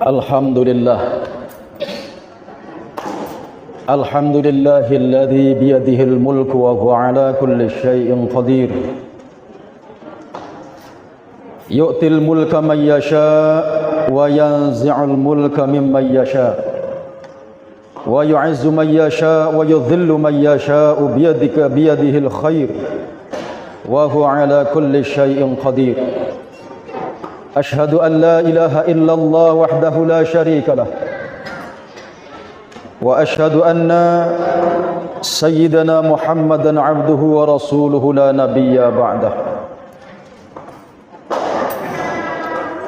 Alhamdulillah. Alhamdulillahilladzi biyadihil mulku wa huwa ala kulli syai'in qadir. Yu'til mulka man yasha' wa yanzi'ul mulka mimman yasha' wa yu'izzu man yasha' wa yudhillu man yasha'u biyadihil khair wa huwa ala kulli syai'in qadir. Ashhadu an la ilaha illallah wahdahu la syarika lah wa ashhadu anna sayyidana Muhammadan abduhu wa rasuluhu la nabiyya ba'dah.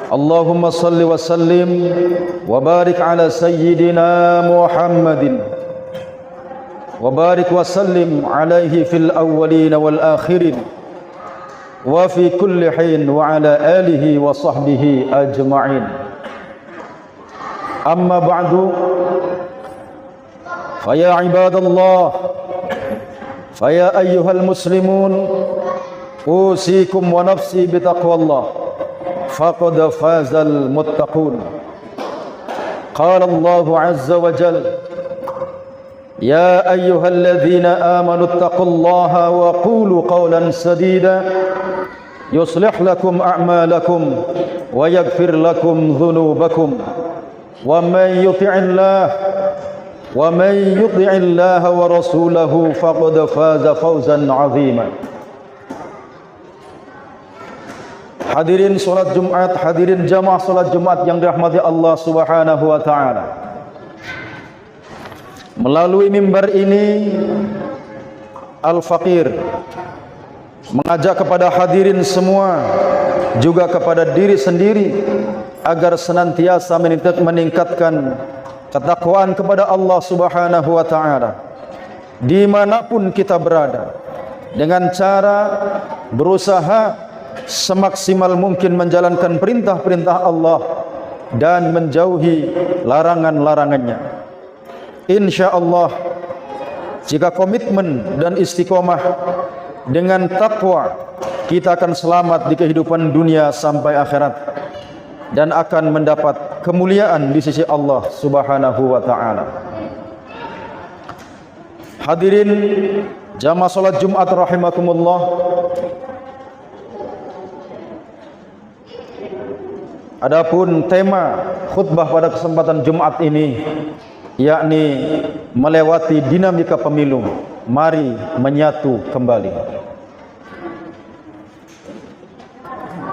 Allahumma salli wa sallim wa barik ala sayyidina Muhammadin wa barik wa sallim alaihi fil awwalin wal akhirin wa fi kulli hin wa ala alihi wa sahbihi ajma'in. Amma ba'du, faya ibadallah, faya ayyuhal muslimun, usikum wa nafsi bitaqwallah, faqad fazal muttaqun. Qala Allahu azza wa jalla: ya ayyuhalladzina amanu ittaqullaha wa qulu qawlan sadida yuslih lakum a'malakum wa yaghfir lakum dhunubakum wa man yuti'illaha wa rasulahu faqad faza fawzan 'azima. Hadirin salat Jumat, hadirin jamaah salat Jumat yang dirahmati Allah Subhanahu wa taala. Melalui mimbar ini Al-Faqir mengajak kepada hadirin semua, juga kepada diri sendiri, agar senantiasa meningkatkan ketakwaan kepada Allah Subhanahu wa taala dimanapun kita berada, dengan cara berusaha semaksimal mungkin menjalankan perintah-perintah Allah dan menjauhi larangan-larangannya. Insyaallah, jika komitmen dan istiqomah dengan takwa, kita akan selamat di kehidupan dunia sampai akhirat dan akan mendapat kemuliaan di sisi Allah Subhanahu wa taala. Hadirin jamaah salat Jumat rahimakumullah, adapun tema khutbah pada kesempatan Jumat ini yakni melewati dinamika pemilu, mari menyatu kembali.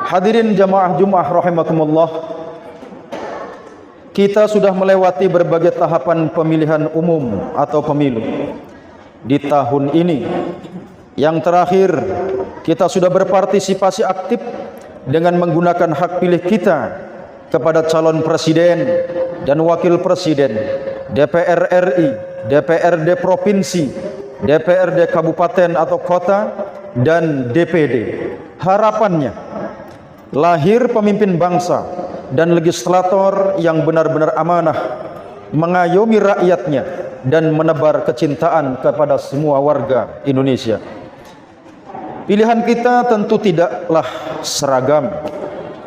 Hadirin jamaah Jumat rahimakumullah, kita sudah melewati berbagai tahapan pemilihan umum atau pemilu di tahun ini. Yang terakhir, kita sudah berpartisipasi aktif dengan menggunakan hak pilih kita kepada calon presiden dan wakil presiden, DPR RI, DPRD provinsi, DPRD kabupaten atau kota, dan DPD. Harapannya lahir pemimpin bangsa dan legislator yang benar-benar amanah, mengayomi rakyatnya dan menebar kecintaan kepada semua warga Indonesia. Pilihan kita tentu tidaklah seragam.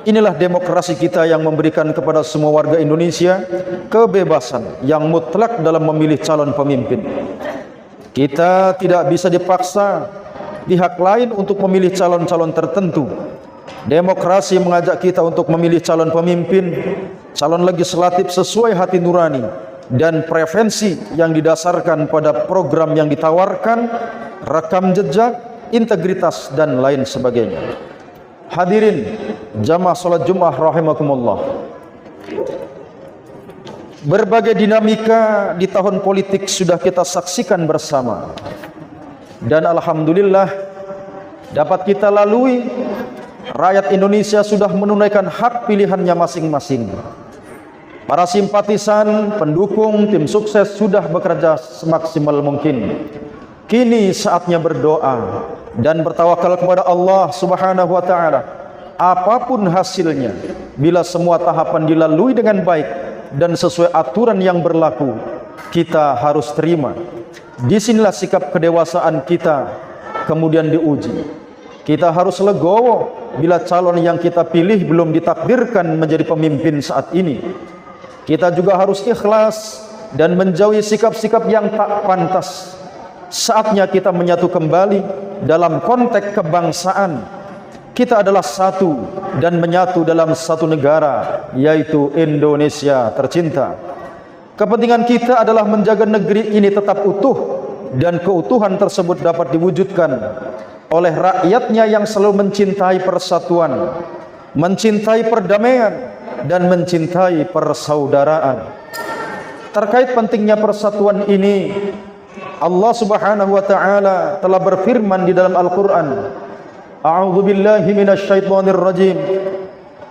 Inilah demokrasi kita yang memberikan kepada semua warga Indonesia kebebasan yang mutlak dalam memilih calon pemimpin. Kita tidak bisa dipaksa pihak lain untuk memilih calon-calon tertentu. Demokrasi mengajak kita untuk memilih calon pemimpin, calon legislatif sesuai hati nurani dan preferensi yang didasarkan pada program yang ditawarkan, rekam jejak, integritas, dan lain sebagainya. Hadirin jamaah salat Jumat rahimakumullah, berbagai dinamika di tahun politik sudah kita saksikan bersama, dan alhamdulillah dapat kita lalui. Rakyat Indonesia sudah menunaikan hak pilihannya masing-masing. Para simpatisan, pendukung, tim sukses sudah bekerja semaksimal mungkin. Kini saatnya berdoa dan bertawakal kepada Allah Subhanahu wa taala. Apapun hasilnya, bila semua tahapan dilalui dengan baik dan sesuai aturan yang berlaku, kita harus terima. Disinilah sikap kedewasaan kita kemudian diuji. Kita harus legowo bila calon yang kita pilih belum ditakdirkan menjadi pemimpin saat ini. Kita juga harus ikhlas dan menjauhi sikap-sikap yang tak pantas. Saatnya kita menyatu kembali dalam konteks kebangsaan. Kita adalah satu dan menyatu dalam satu negara, yaitu Indonesia tercinta. Kepentingan kita adalah menjaga negeri ini tetap utuh, dan keutuhan tersebut dapat diwujudkan oleh rakyatnya yang selalu mencintai persatuan, mencintai perdamaian, dan mencintai persaudaraan. Terkait pentingnya persatuan ini, Allah Subhanahu wa taala telah berfirman di dalam Al-Qur'an, A'udzu billahi minasyaitonir rajim.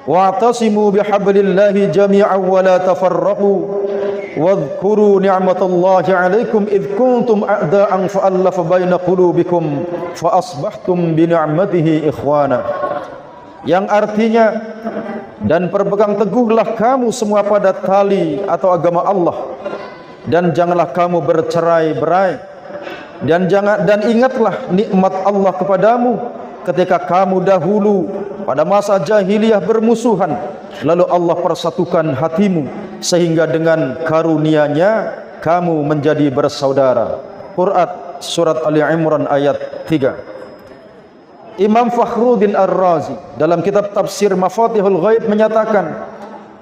Wa'tasimu bihablillahi jami'an wa la tafarraqu. Wadhkuru ni'matallahi 'alaikum id kuntum a'da'an fa'alafa baina qulubikum fa asbahtum bi ni'matihi ikhwana. Yang artinya, dan berpegang teguhlah kamu semua pada tali atau agama Allah, dan janganlah kamu bercerai-berai, dan ingatlah nikmat Allah kepadamu ketika kamu dahulu pada masa jahiliyah bermusuhan, lalu Allah persatukan hatimu sehingga dengan karunia-Nya kamu menjadi bersaudara. Quran surat Ali Imran ayat 3. Imam Fakhruddin Ar-Razi dalam kitab tafsir Mafatihul Ghaib menyatakan,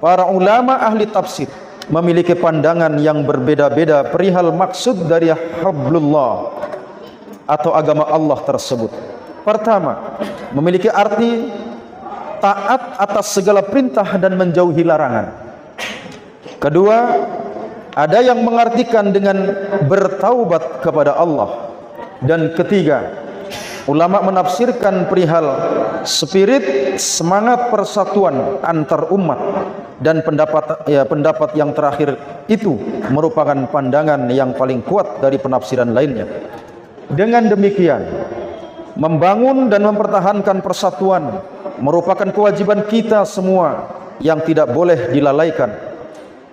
para ulama ahli tafsir memiliki pandangan yang berbeda-beda perihal maksud dari hablullah atau agama Allah tersebut. Pertama, memiliki arti taat atas segala perintah dan menjauhi larangan. Kedua, ada yang mengartikan dengan bertaubat kepada Allah. Dan ketiga, ulama menafsirkan perihal spirit semangat persatuan antar umat, dan pendapat yang terakhir itu merupakan pandangan yang paling kuat dari penafsiran lainnya. Dengan demikian, membangun dan mempertahankan persatuan merupakan kewajiban kita semua yang tidak boleh dilalaikan.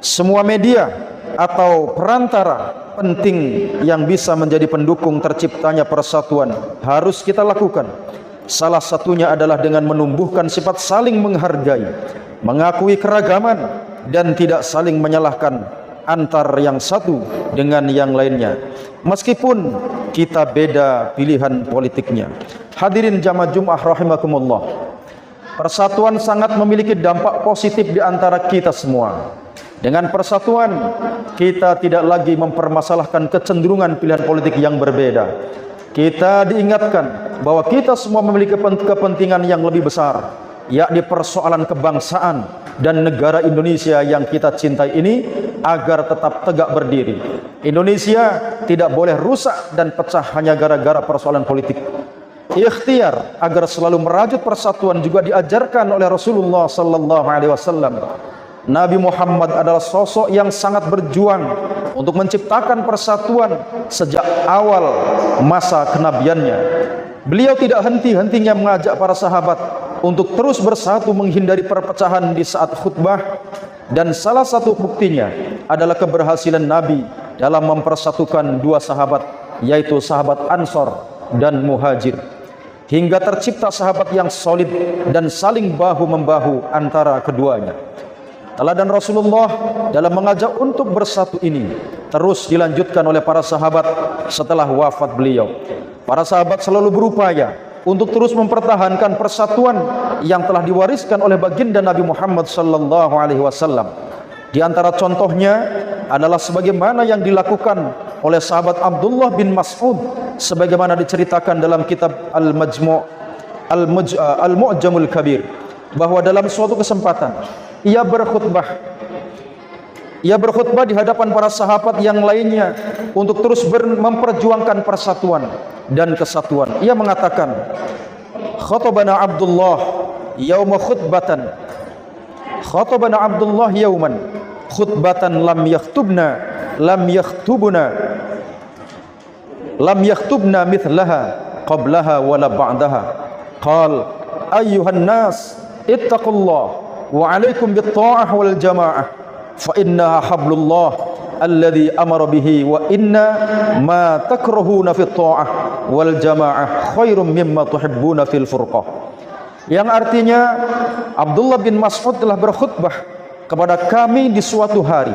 Semua media atau perantara penting yang bisa menjadi pendukung terciptanya persatuan harus kita lakukan. Salah satunya adalah dengan menumbuhkan sifat saling menghargai, mengakui keragaman, dan tidak saling menyalahkan antar yang satu dengan yang lainnya, meskipun kita beda pilihan politiknya. Hadirin jamaah Jumat rahimakumullah, persatuan sangat memiliki dampak positif di antara kita semua. Dengan persatuan, kita tidak lagi mempermasalahkan kecenderungan pilihan politik yang berbeda. Kita diingatkan bahwa kita semua memiliki kepentingan yang lebih besar, yakni persoalan kebangsaan dan negara Indonesia yang kita cintai ini agar tetap tegak berdiri. Indonesia tidak boleh rusak dan pecah hanya gara-gara persoalan politik. Ikhtiar agar selalu merajut persatuan juga diajarkan oleh Rasulullah sallallahu alaihi wasallam. Nabi Muhammad adalah sosok yang sangat berjuang untuk menciptakan persatuan sejak awal masa kenabiannya. Beliau tidak henti-hentinya mengajak para sahabat untuk terus bersatu menghindari perpecahan di saat khutbah, dan salah satu buktinya adalah keberhasilan Nabi dalam mempersatukan dua sahabat, yaitu sahabat Ansor dan Muhajir, hingga tercipta sahabat yang solid dan saling bahu-membahu antara keduanya. Teladan Rasulullah dalam mengajak untuk bersatu ini terus dilanjutkan oleh para sahabat setelah wafat beliau. Para sahabat selalu berupaya untuk terus mempertahankan persatuan yang telah diwariskan oleh baginda Nabi Muhammad sallallahu alaihi wasallam. Di antara contohnya adalah sebagaimana yang dilakukan oleh sahabat Abdullah bin Mas'ud sebagaimana diceritakan dalam kitab Al-Mu'jamul Kabir, bahwa dalam suatu kesempatan ia berkhutbah di hadapan para sahabat yang lainnya untuk terus memperjuangkan persatuan dan kesatuan. Ia mengatakan, khatabana Abdullah yauma khutbatan, khatabana Abdullah yauman khutbatan lam yakhtubna mithlaha qablaha wala ba'daha. Qal ayyuhan nas ittaqullah wa alaikum bitta'ah wal jamaah fa innaha hablullah alladhi amara bihi wa inna ma takrahuna fit ta'ah wal jamaah khairum mimma tuhibbuna fil furqah. Yang artinya, Abdullah bin Mas'ud telah berkhutbah kepada kami di suatu hari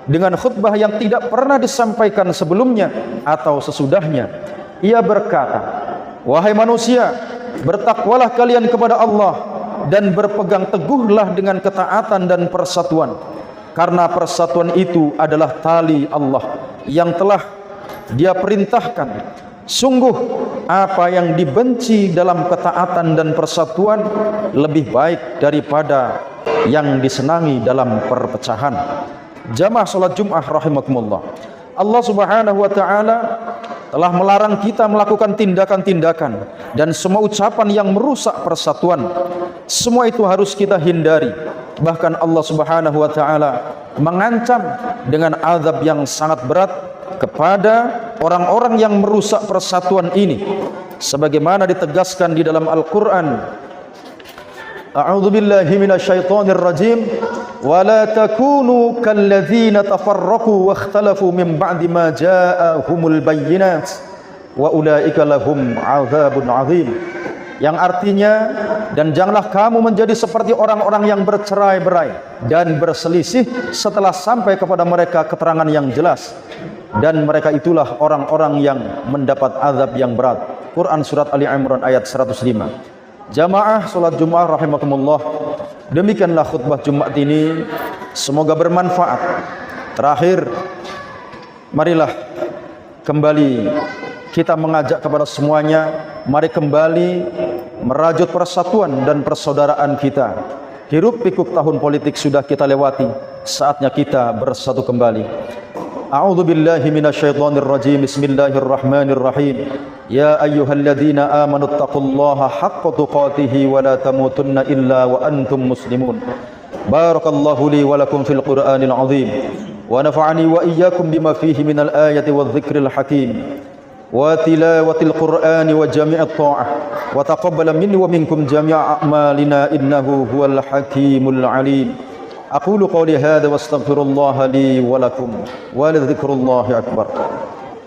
dengan khutbah yang tidak pernah disampaikan sebelumnya atau sesudahnya. Ia berkata, wahai manusia, bertakwalah kalian kepada Allah dan berpegang teguhlah dengan ketaatan dan persatuan, karena persatuan itu adalah tali Allah yang telah Dia perintahkan. Sungguh apa yang dibenci dalam ketaatan dan persatuan lebih baik daripada yang disenangi dalam perpecahan. Jamaah salat Jumat rahimakumullah. Allah Subhanahu wa taala telah melarang kita melakukan tindakan-tindakan dan semua ucapan yang merusak persatuan. Semua itu harus kita hindari. Bahkan Allah Subhanahu wa taala mengancam dengan azab yang sangat berat kepada orang-orang yang merusak persatuan ini, sebagaimana ditegaskan di dalam Al-Qur'an. A'udzu billahi minasyaitonir rajim. Wa la takunu kalladzina tafarraqu wa ikhtalafu min ba'di ma ja'ahumul bayyinat wa ulaika lahum 'adzabun 'adzim. Yang artinya, dan janganlah kamu menjadi seperti orang-orang yang bercerai-berai dan berselisih setelah sampai kepada mereka keterangan yang jelas, dan mereka itulah orang-orang yang mendapat azab yang berat. Quran surat Ali Imran ayat 105. Jamaah salat Jumat rahimakumullah, demikianlah khutbah Jumat ini, semoga bermanfaat. Terakhir, marilah kembali kita mengajak kepada semuanya, mari kembali merajut persatuan dan persaudaraan kita. Hiruk pikuk tahun politik sudah kita lewati, saatnya kita bersatu kembali. A'udzu billahi minasyaitonir rajim. Bismillahirrahmanirrahim. Ya ayyuhalladzina amanu taqullaha haqqa tuqatih wa la tamutunna illa wa antum muslimun. Barakallahu li wa lakum fil Qur'anil azim wa nafa'ani wa iyyakum bima fihi minal ayati wadh-dhikril hakim wa tilawatil Qur'ani wa jami'at ta'ah wa taqabbala minni wa minkum jami'a a'malina innahu huwal hakimul alim. Aqulu qawli hadha wa astaghfirullaha li wa lakum wa li dhikrullahi akbar.